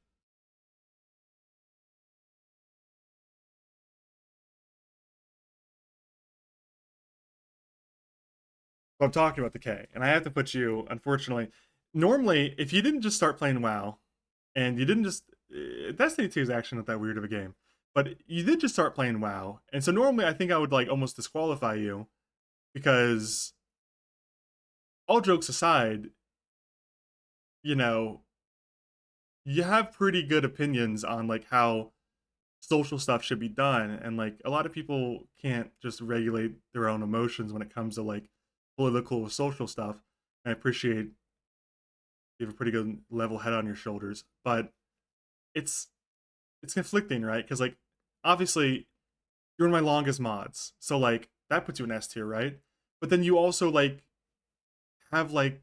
But I'm talking about the K. And I have to put you, unfortunately, normally, if you didn't just start playing WoW and you didn't just Destiny 2 is actually not that weird of a game. But you did just start playing WoW. And so normally I think I would like almost disqualify you because all jokes aside, you know, you have pretty good opinions on like how social stuff should be done and like a lot of people can't just regulate their own emotions when it comes to like political or social stuff. I appreciate you have a pretty good level head on your shoulders, but it's it's conflicting, right? Because like obviously you're my longest mods. So like that puts you in S tier, right? But then you also like have like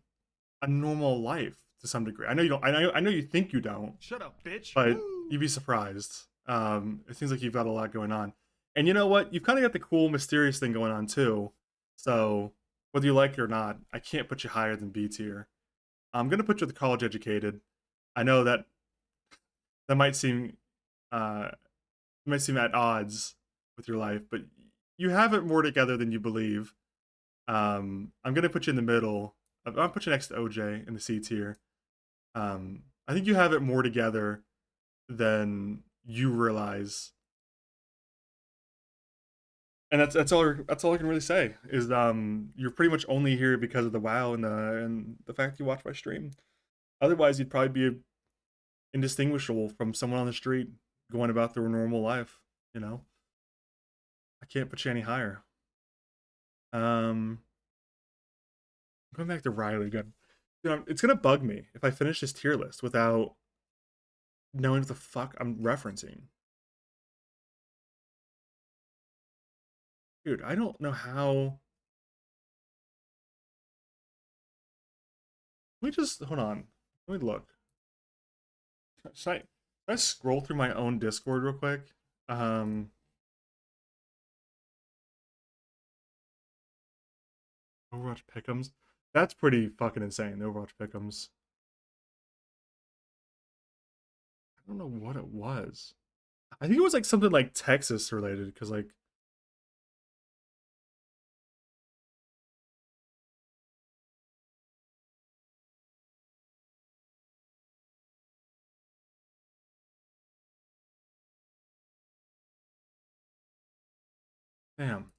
a normal life to some degree. I know you don't. I know you think you don't, Shut up, bitch. but Woo! you'd be surprised. It seems like you've got a lot going on, and you know what? You've kind of got the cool, mysterious thing going on too. So whether you like it or not, I can't put you higher than B tier. I'm gonna put you at the college educated. I know that that uh might seem at odds with your life, but you have it more together than you believe. I'm gonna put you in the middle. I'll put you next to OJ in the C tier. I think you have it more together than you realize, and that's all I can really say. Is you're pretty much only here because of the WoW and the fact you watch my stream. Otherwise, you'd probably be indistinguishable from someone on the street going about their normal life. You know, I can't put you any higher. Um, Going back to Riley again. You know, it's gonna bug me if I finish this tier list without knowing what the fuck I'm referencing. Dude, I don't know how. Let me just hold on. Let me look. Should I scroll through my own Discord real quick? Um, Overwatch pickums. That's pretty fucking insane. The Overwatch pickums. I don't know what it was. I think it was like something like Texas related, because like, damn,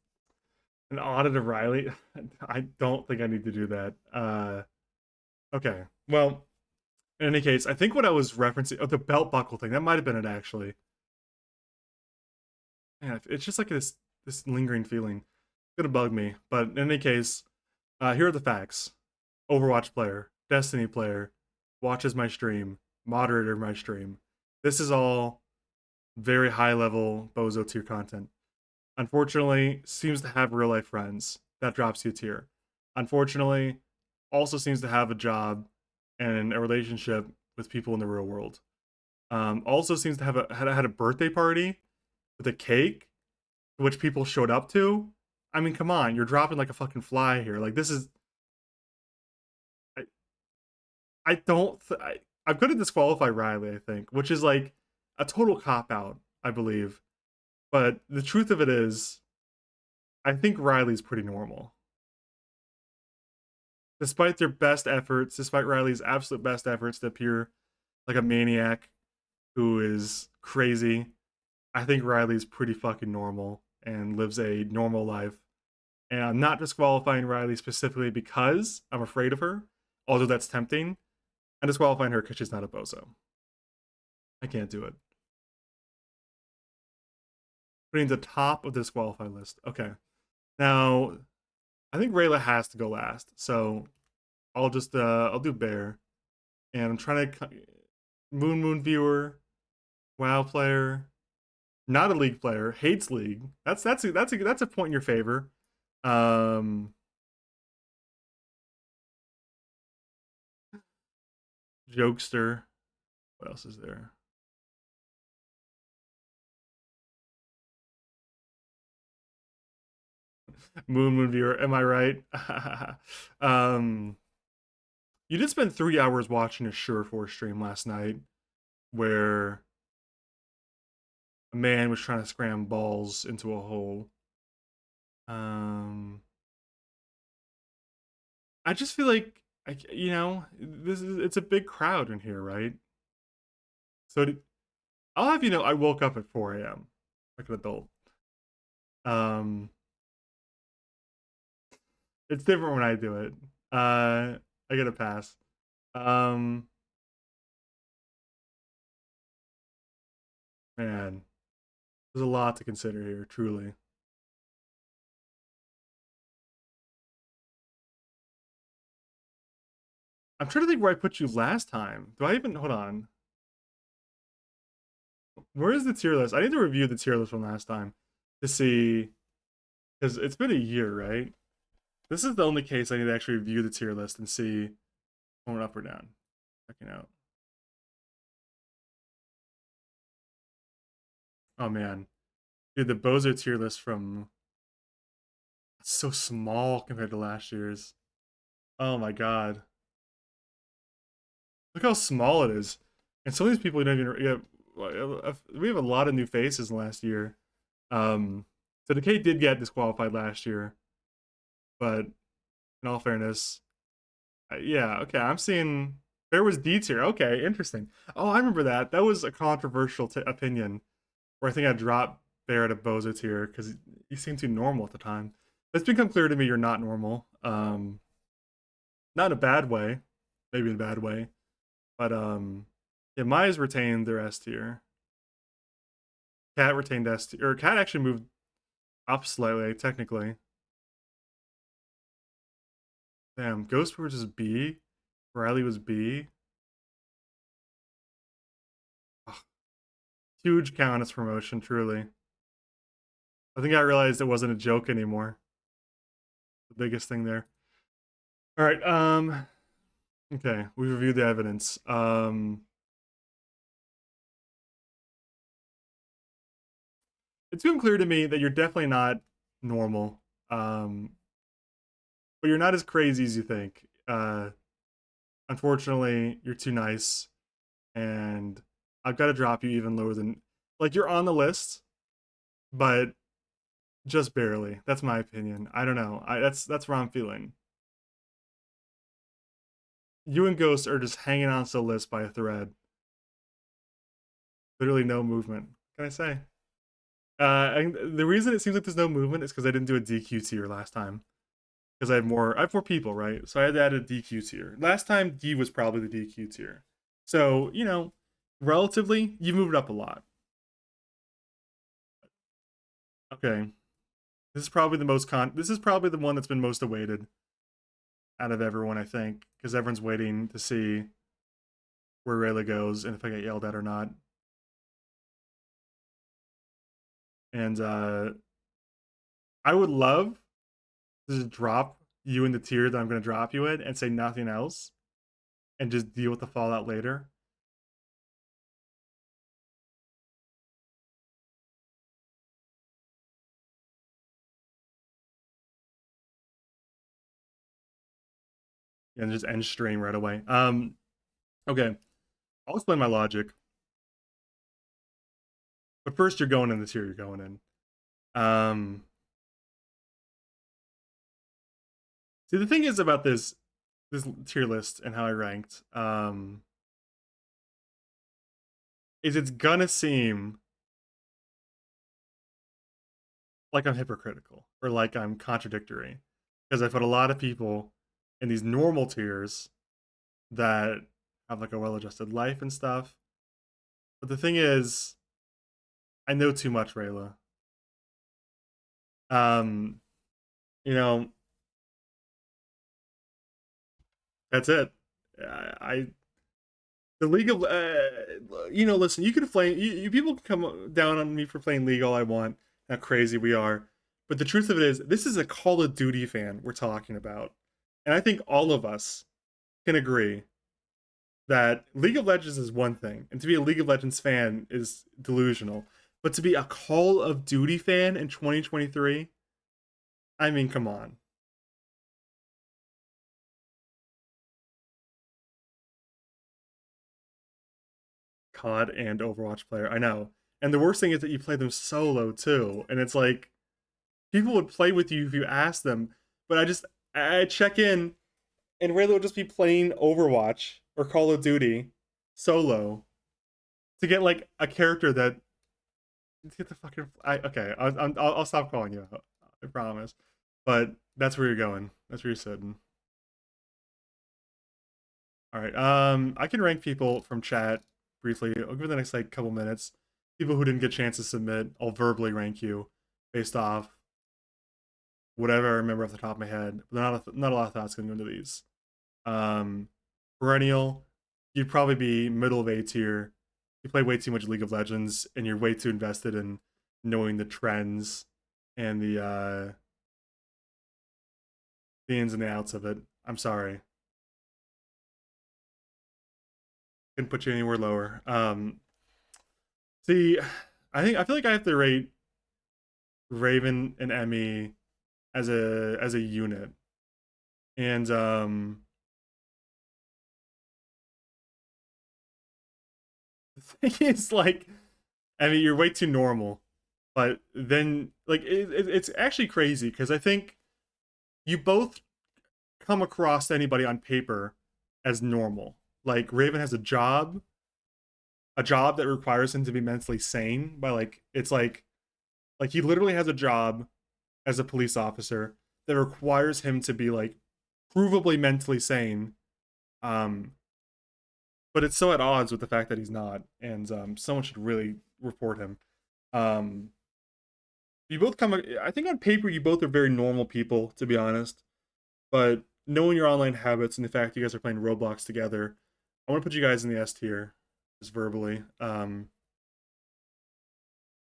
an audit of Riley. I don't think I need to do that. Okay. Well, in any case, I think what I was referencing, oh, the belt buckle thing, that might have been it actually. Man, it's just like this lingering feeling. It's gonna bug me. But in any case, here are the facts. Overwatch player, Destiny player, watches my stream, moderator of my stream. This is all very high level Bozo tier content. Unfortunately, seems to have real life friends. That drops you a tier. Unfortunately, also seems to have a job and a relationship with people in the real world. Also seems to have had a birthday party with a cake, which people showed up to. I mean, come on, you're dropping like a fucking fly here. Like this is, I, I don't, I'm going to disqualify Riley. I think, which is like a total cop out, I believe. But the truth of it is, I think Riley's pretty normal. Despite their best efforts, despite Riley's absolute best efforts to appear like a maniac who is crazy, I think Riley's pretty fucking normal and lives a normal life. And I'm not disqualifying Riley specifically because I'm afraid of her, although that's tempting. I'm disqualifying her because she's not a bozo. I can't do it. Putting the top of the disqualified list. Okay. Now, I think Rayla has to go last. So I'll do Bear. And I'm trying to Moon viewer, WoW player, not a League player, hates League. That's a point in your favor. Um, Jokester. What else is there? Moon viewer. Am I right? um, you did spend 3 hours watching a Sureforce stream last night, where a man was trying to scram balls into a hole. Um, I just feel like it's a big crowd in here, right? So I'll have you know, I woke up at 4 a.m. like an adult. Um, it's different when I do it. I get a pass. Um, Man, there's a lot to consider here, truly. I'm trying to think where I put you last time. Do I even hold on? Where is the tier list? I need to review the tier list from last time. to see, because it's been a year, right? This is the only case I need to actually review the tier list and see going up or down. Checking out. Oh man, dude, the Bozo tier list from it's so small compared to last year's. Oh my god, look how small it is. And some of these people don't even. Yeah, we have a lot of new faces last year. So Decay did get disqualified last year, but in all fairness, yeah, okay, I'm seeing there was D tier. Okay, interesting. Oh, I remember that. That was a controversial opinion where I think I dropped Bear to Bozo tier because he seemed too normal at the time. It's become clear to me you're not normal. Not in a bad way, maybe in a bad way, but yeah, Maya's retained their S tier. Cat retained S tier, or Cat actually moved up slightly technically. Damn, Ghost was just B. Riley was B. Ugh, huge Countess promotion, truly. I think I realized it wasn't a joke anymore. The biggest thing there. All right. Okay, we reviewed the evidence. It's become clear to me that you're definitely not normal. Um, but you're not as crazy as you think. Unfortunately, you're too nice, and I've got to drop you even lower than like you're on the list, but just barely. That's my opinion. I don't know. That's where I'm feeling. You and Ghost are just hanging on to the list by a thread. Literally no movement. What can I say? And the reason it seems like there's no movement is because I didn't do a DQ tier last time. Because I have more people, right? So I had to add a DQ tier. Last time D was probably the DQ tier. So, relatively, you moved up a lot. Okay. This is probably the one that's been most awaited out of everyone, I think. Because everyone's waiting to see where Rayla goes and if I get yelled at or not. And I would love to just drop you in the tier that I'm gonna drop you in and say nothing else and just deal with the fallout later. And just end stream right away. Okay. I'll explain my logic. But first you're going in the tier you're going in. See the thing is about this tier list and how I ranked, is it's gonna seem like I'm hypocritical or like I'm contradictory. Because I put a lot of people in these normal tiers that have like a well adjusted life and stuff. But the thing is, I know too much, Rayla. Um, you know, that's it. I the League of listen, you can flame you people can come down on me for playing League all I want, how crazy we are. But the truth of it is, this is a Call of Duty fan we're talking about. And I think all of us can agree that League of Legends is one thing, and to be a League of Legends fan is delusional. But to be a Call of Duty fan in 2023, I mean, come on. COD and Overwatch player, I know. And the worst thing is that you play them solo too, and it's like people would play with you if you asked them. But I check in, and Raylo would just be playing Overwatch or Call of Duty solo to get like a character that get the fucking. Okay, I'll stop calling you out. I promise. But that's where you're going. That's where you're sitting. All right. I can rank people from chat briefly. I'll give it the next like couple minutes. People who didn't get a chance to submit, I'll verbally rank you based off whatever I remember off the top of my head. But not a lot of thoughts going into these. Perennial, you'd probably be middle of A tier. You play way too much League of Legends, and you're way too invested in knowing the trends and the ins and the outs of it. I'm sorry. Couldn't put you anywhere lower. See, I feel like I have to rate Raven and Emmy as a unit. And the thing is like I mean you're way too normal. But then like it's actually crazy because I think you both come across anybody on paper as normal. Like Raven has a job that requires him to be mentally sane by like it's like he literally has a job as a police officer that requires him to be like provably mentally sane. Um, but it's so at odds with the fact that he's not, and someone should really report him. Um, you both come. I think on paper you both are very normal people, to be honest. But knowing your online habits and the fact you guys are playing Roblox together, I want to put you guys in the S tier, just verbally. I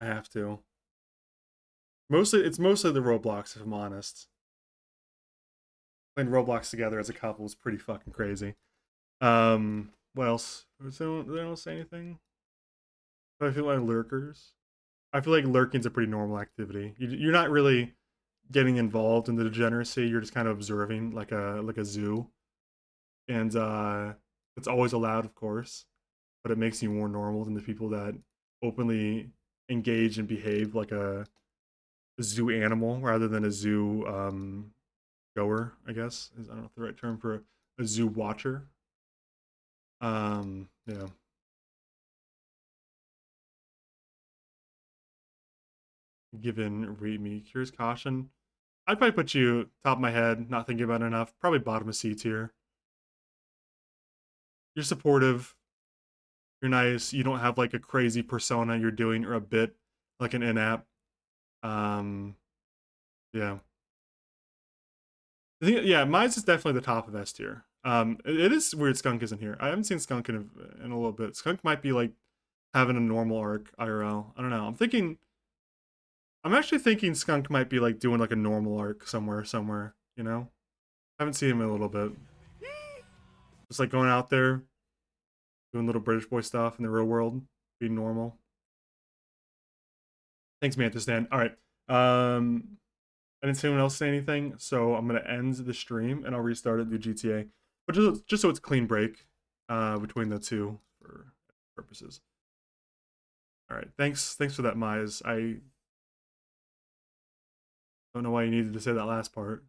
have to. It's mostly the Roblox, if I'm honest. Playing Roblox together as a couple is pretty fucking crazy. What else? Does anyone else say anything? I feel like lurkers. I feel like lurking's a pretty normal activity. You're not really getting involved in the degeneracy. You're just kind of observing, like a zoo, and it's always allowed, of course, but it makes you more normal than the people that openly engage and behave like a zoo animal rather than a zoo goer. I guess I don't know if the right term for a zoo watcher. Yeah. Given read me curious caution, I'd probably put you top of my head, not thinking about it enough. Probably bottom of C tier. You're supportive. You're nice. You don't have like a crazy persona you're doing or a bit like an in-app. Um, yeah. I think, yeah, mine's is definitely the top of S tier. It is weird Skunk isn't here. I haven't seen Skunk in a little bit. Skunk might be like having a normal arc IRL. I don't know. I'm actually thinking Skunk might be like doing like a normal arc somewhere. You know, I haven't seen him in a little bit. Just like going out there doing little British boy stuff in the real world, being normal. Thanks, Mantis Stan. All right. I didn't see anyone else say anything, so I'm gonna end the stream and I'll restart it, do GTA, but just so it's a clean break between the two for purposes. All right. Thanks for that, Mize. I don't know why you needed to say that last part.